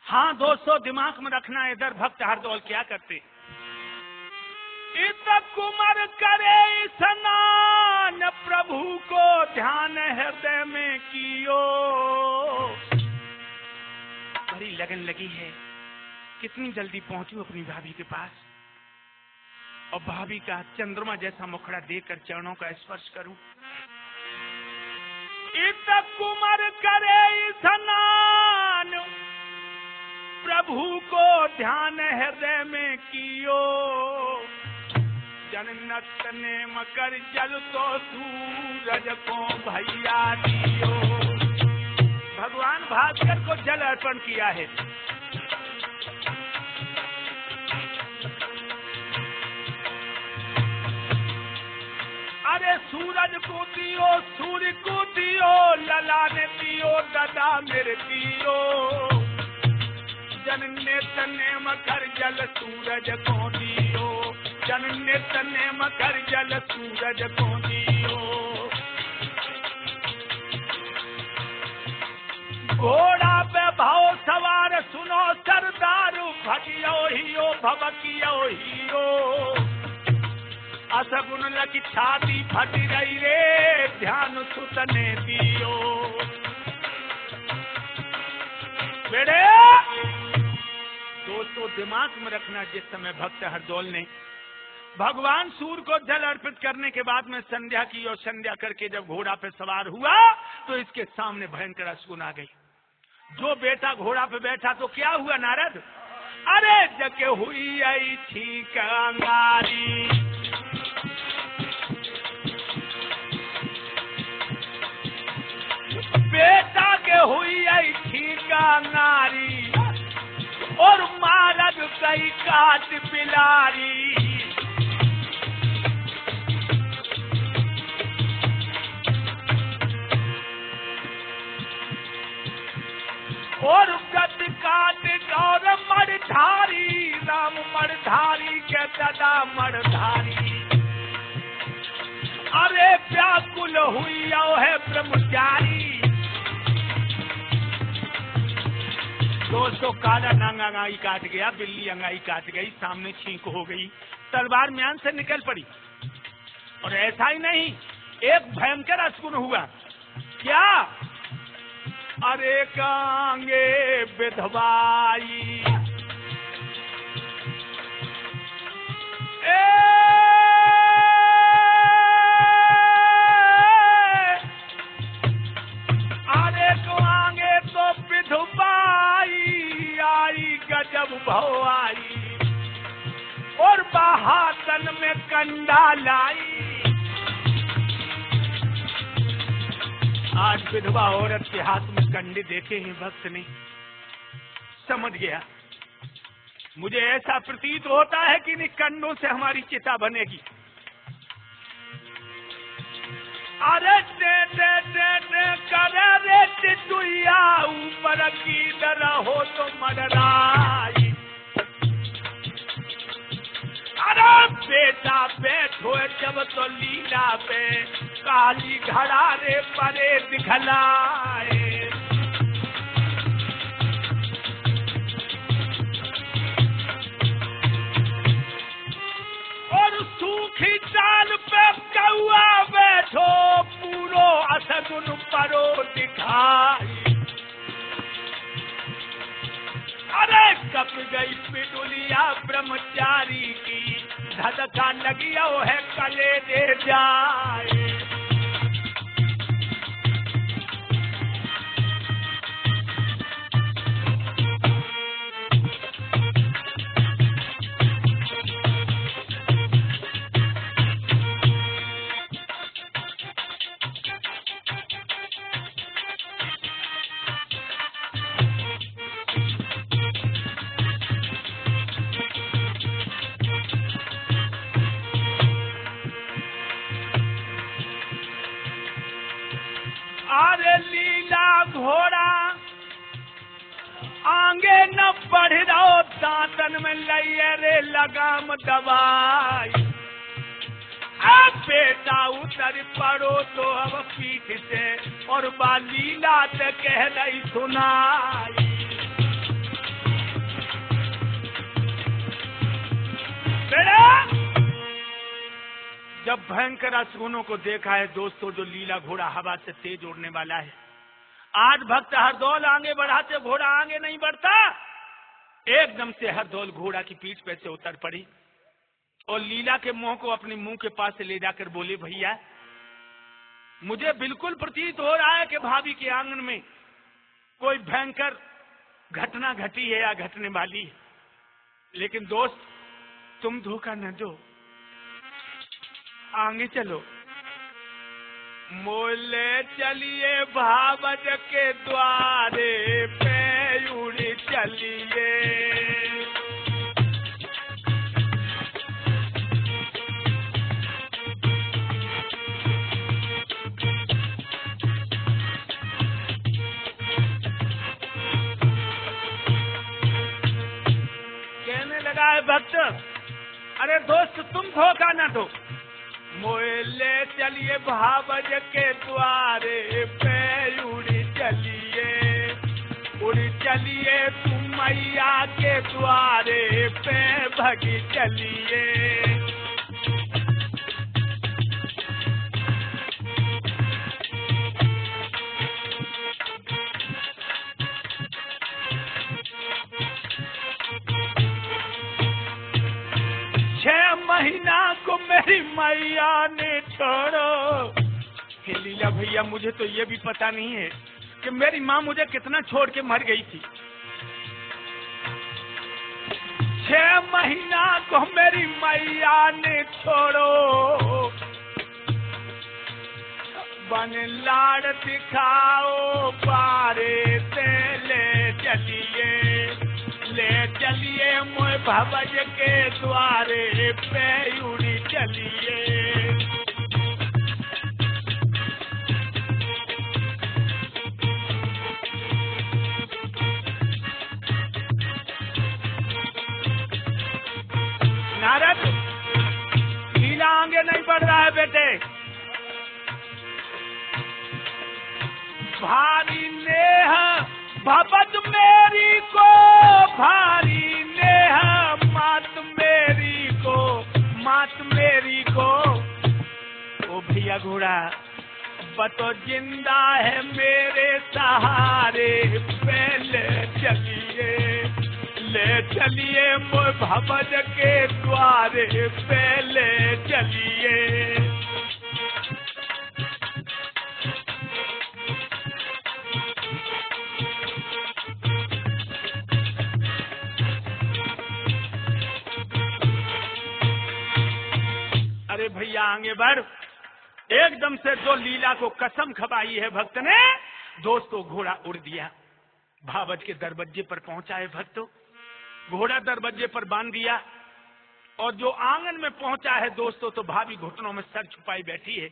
हाँ दोस्तों, दिमाग में रखना, इधर भक्त हरदौल क्या करते। इत कुमर करे स्नान, प्रभु को ध्यान हृदय में कियो। बड़ी लगन लगी है, कितनी जल्दी पहुंचूं अपनी भाभी के पास और भाभी का चंद्रमा जैसा मुखड़ा देखकर चरणों का स्पर्श करूं। इत कुमर करे स्नान, प्रभु को ध्यान हृदय में कियो। जननत ने मकर जल तो सूरज को भैया दियो। भगवान भास्कर को जल अर्पण किया है। अरे सूरज को दियो, सूर्य को दियो, लला ने दियो, दादा मेरे दियो। जनने तने मकर जल सूरज को दियो, जनने तने मकर जल सूरज को दियो। घोड़ा पे भाव सवार सुनो सरदारू, भगियो हियो भवकियो हियो। असगुन लगी छाती फटी रही रे, ध्यान सुतने दियो। बेड़े दोस्तों, दिमाग में रखना, जिस समय भक्त हरदौल ने भगवान सूर्य को जल अर्पित करने के बाद में संध्या की और संध्या करके जब घोड़ा पे सवार हुआ तो इसके सामने भयंकर अशुन आ गई। जो बेटा घोड़ा पे बैठा तो क्या हुआ नारद? अरे जग हुई आई थी कंगारी, बेटा के हुई आई थी कंगारी, और मारद कई काट बिलारी। और गद काट और मरधारी, राम मरधारी के दादा मरधारी। अरे व्याकुल हुई है ब्रह्मचारी। दोस्तों, काला नांग अंगाई काट गया, बिल्ली अंगाई काट गई, सामने छींक हो गई, तलवार म्यान से निकल पड़ी। और ऐसा ही नहीं, एक भयंकर अशुन हुआ। क्या? अरे कांगे विधवाई, अरे कांगे तो विधवाई आई, गजब भव आई, और बहातन में कंडा लाई। आज विधवा औरत के हाथ में कंडे देखे हैं भक्त ने, समझ गया। मुझे ऐसा प्रतीत होता है कि इन कंडों से हमारी चिता बनेगी। अरे दे दे दे दे करे रे टिटुइया, ऊपर की डर हो तो मडराई। अरे बेटा बैठो जब तो लीला पे, काली घड़ा रे परे दिखलाए। और सूखी चाल पे कौआ बैठो, पूरो असगुन परो दिखाई। अरे कब गई पिटुलिया ब्रह्मचारी की, धधका लगिया है कले दे जाए। अरे लीला घोड़ा आगे न बढ़ जाओ, दांतन में लइए रे लगाम दबाई। अब बेटा उतर पड़ो तो अब पीठ से, और बालीला ते कह नहीं सुनाई। जब भयंकर असुनों को देखा है दोस्तों, जो लीला घोड़ा हवा से तेज उड़ने वाला है, आज भक्त हरदौल आगे बढ़ाते, घोड़ा आगे नहीं बढ़ता। एकदम से हरदौल घोड़ा की पीठ पे से उतर पड़ी और लीला के मुंह को अपने मुंह के पास से ले जाकर बोले, भैया मुझे बिल्कुल प्रतीत हो रहा है कि भाभी के आंगन में कोई भयंकर घटना घटी है या घटने वाली है, लेकिन दोस्त तुम धोखा न दो, आगे चलो। मोले चलिए भावज के द्वारे पे उड़ी चलिए, कहने लगा है भक्त, अरे दोस्त तुम धोखा न दो, मोले चलिए भावज के द्वारे पे उड़ी चलिए तुम मैया के द्वारे पे भगी चलिए। महीना को मेरी मैया ने छोड़ो। लीला भैया मुझे तो ये भी पता नहीं है कि मेरी माँ मुझे कितना छोड़ के मर गई थी। 6 महीना को मेरी मैया ने छोड़ो, बन लाड़ दिखाओ बारे से ले चलिए मोय भवज के द्वारे पे उड़ी चलिए। नारद, लीला आगे नहीं बढ़ रहा है बेटे। भारी नेह भवज मेरी को, भारी नेह मात मेरी को। ओ भैया घोड़ा बतो जिंदा है मेरे सहारे पे ले चलिए मोय भवज के द्वारे पे ले चलिए। अरे भैया आगे बढ़। एकदम से जो लीला को कसम खवाई है भक्त ने, दोस्तों घोड़ा उड़ दिया, भावज के दरवाजे पर पहुंचा है भक्तों। घोड़ा दरवाजे पर बांध दिया और जो आंगन में पहुंचा है दोस्तों, तो भाभी घुटनों में सर छुपाई बैठी है।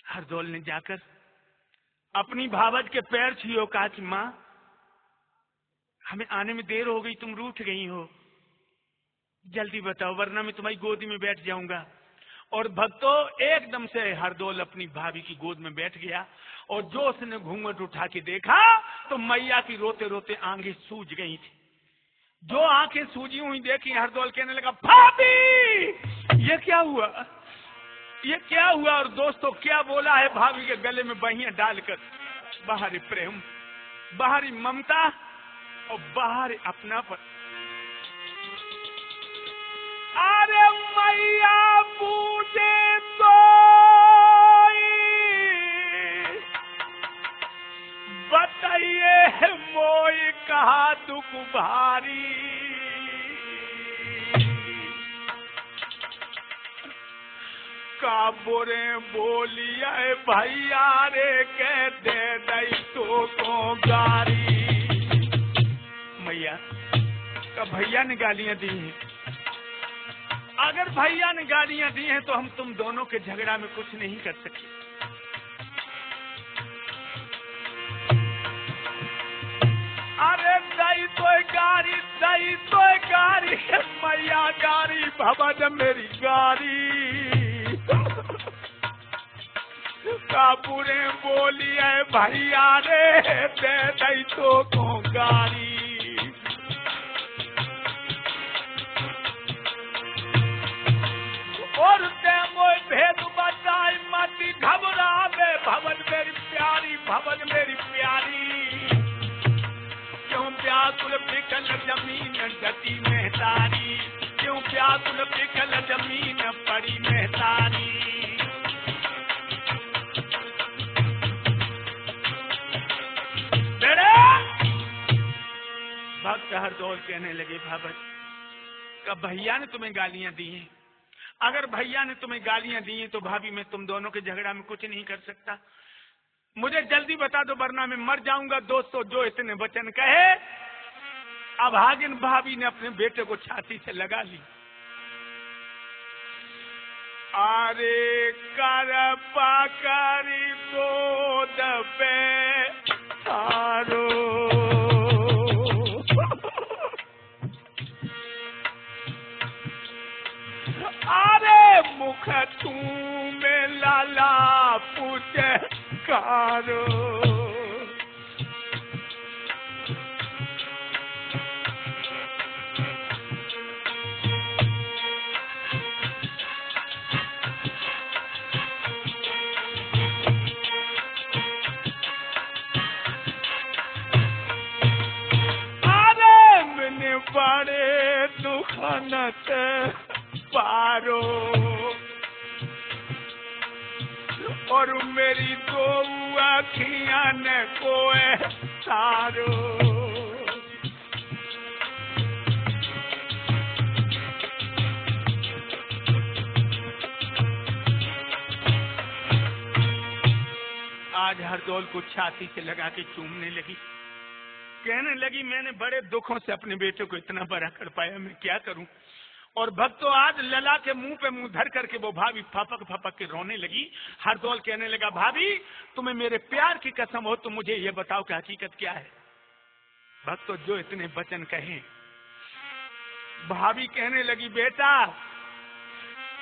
हरदौल ने जाकर अपनी भावज के पैर छुए, कहा कि माँ हमें आने में देर हो गई, तुम रूठ गई हो, जल्दी बताओ वरना मैं तुम्हारी गोदी में बैठ जाऊंगा। और भक्तों एकदम से हरदौल अपनी भाभी की गोद में बैठ गया और जो उसने घूंघट उठा के देखा तो मैया की रोते रोते आंखें सूज गई थी। जो आंखें सूजी हुई देखी, हरदौल कहने लगा, भाभी ये क्या हुआ, ये क्या हुआ। और दोस्तों क्या बोला है भाभी के गले में बहियां डालकर, बाहरी प्रेम, बाहरी ममता और बाहरी अपनापन। अरे मैया पूजे तो बताइए मोई कहा दुख भारी। का बोरे बोलिया भैया रे के दे दई तो को गारी। मैया का भैया ने गालियां दी हैं, अगर भैया ने गालियां दी हैं तो हम तुम दोनों के झगड़ा में कुछ नहीं कर सके। अरे दई तो गारी मैया गारी, भवज मेरी गारी। काबूरे बोली है भैया रे दे दई तो को गारी। और व्याकुल विकल जमीन गति में तारी, क्यों व्याकुल विकल जमीन पड़ी में तारी। भक्त हरदौल कहने लगे भाभत का भैया ने तुम्हें गालियां दी हैं, अगर भैया ने तुम्हें गालियां दी हैं तो भाभी मैं तुम दोनों के झगड़ा में कुछ नहीं कर सकता, मुझे जल्दी बता दो वरना मैं मर जाऊंगा। दोस्तों जो इतने वचन कहे अभागिन भाभी ने अपने बेटे को छाती से लगा ली। अरे कर पाकरी गोद पे तारो, अरे मुख तू में लाला पूछे कारो। अरे मैंने बड़े दुखनत पारो और मेरी दो अखियां ने कोए सारो। आज हरदौल को छाती से लगा के चूमने लगी, कहने लगी मैंने बड़े दुखों से अपने बेटे को इतना बड़ा कर पाया, मैं क्या करूं। और भक्तों आज लला के मुंह पे मुंह धर करके वो भाभी फपक फपक के रोने लगी। हरदौल कहने लगा भाभी तुम्हें मेरे प्यार की कसम हो तो मुझे ये बताओ कि हकीकत क्या है। भक्तों जो इतने वचन कहे, भाभी कहने लगी बेटा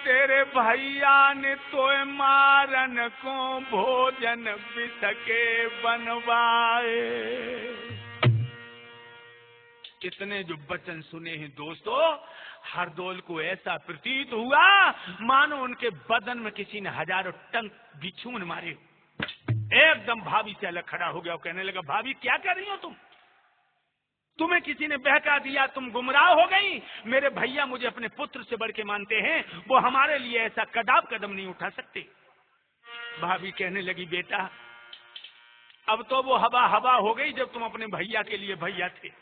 तेरे भैया ने तो मारन को भोजन बिसके बनवाए। इतने जो वचन सुने हैं दोस्तों, हरदौल को ऐसा प्रतीत हुआ मानो उनके बदन में किसी ने हजारों टन बिछून मारे। एकदम भाभी से अलग खड़ा हो गया और कहने लगा भाभी क्या कर रही हो तुम, तुम्हें किसी ने बहका दिया, तुम गुमराह हो गई। मेरे भैया मुझे अपने पुत्र से बढ़ के मानते हैं, वो हमारे लिए ऐसा कदम नहीं उठा सकते। भाभी कहने लगी बेटा अब तो वो हवा हवा हो गई जब तुम अपने भैया के लिए भैया थे।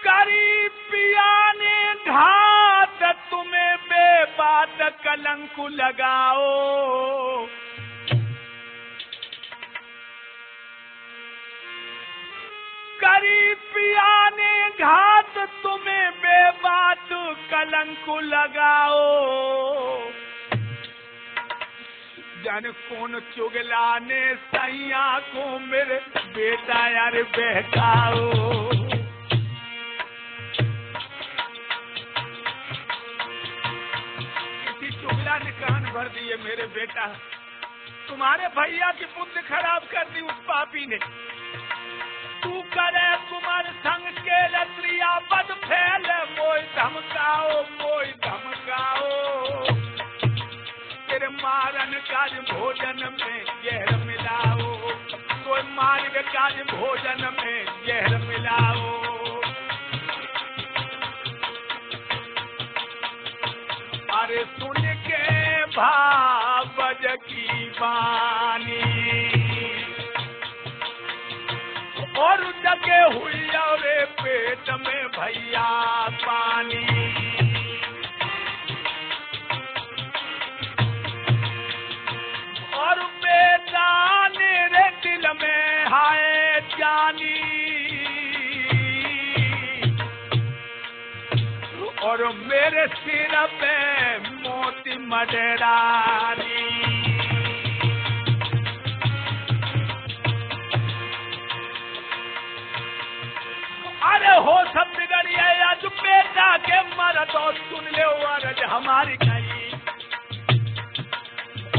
करी पिया ने घात तुम्हें बेबात कलंक लगाओ, करी पिया ने घात तुम्हें बेबात कलंक लगाओ। जाने कौन चुगला ने सैया को मेरे बेटा यार बहकाओ। ने कान भर दिए मेरे बेटा, तुम्हारे भैया की बुद्धि खराब कर दी उस पापी ने। तू करे कुमार संग के लत्रिया बद फैल, मोई धमकाओ मोई धमकाओ। तेरे मारन काज भोजन में जहर मिलाओ, कोई मार्ग काज भोजन में जहर मिलाओ। अरे सुन के भावज की बानी और जगे हुई और पेट में भैया पानी। और बेटा मेरे दिल में हाय जानी, और मेरे सिर पे मोती मडरानी। अरे हो सब बिगड़ी है आज बेटा के मर तो सुन ले अर्ज हमारी कही।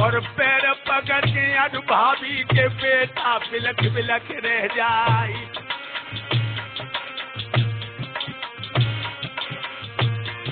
और पैर पकड़ के आज भाभी के बेटा बिलख बिलख रह जाए।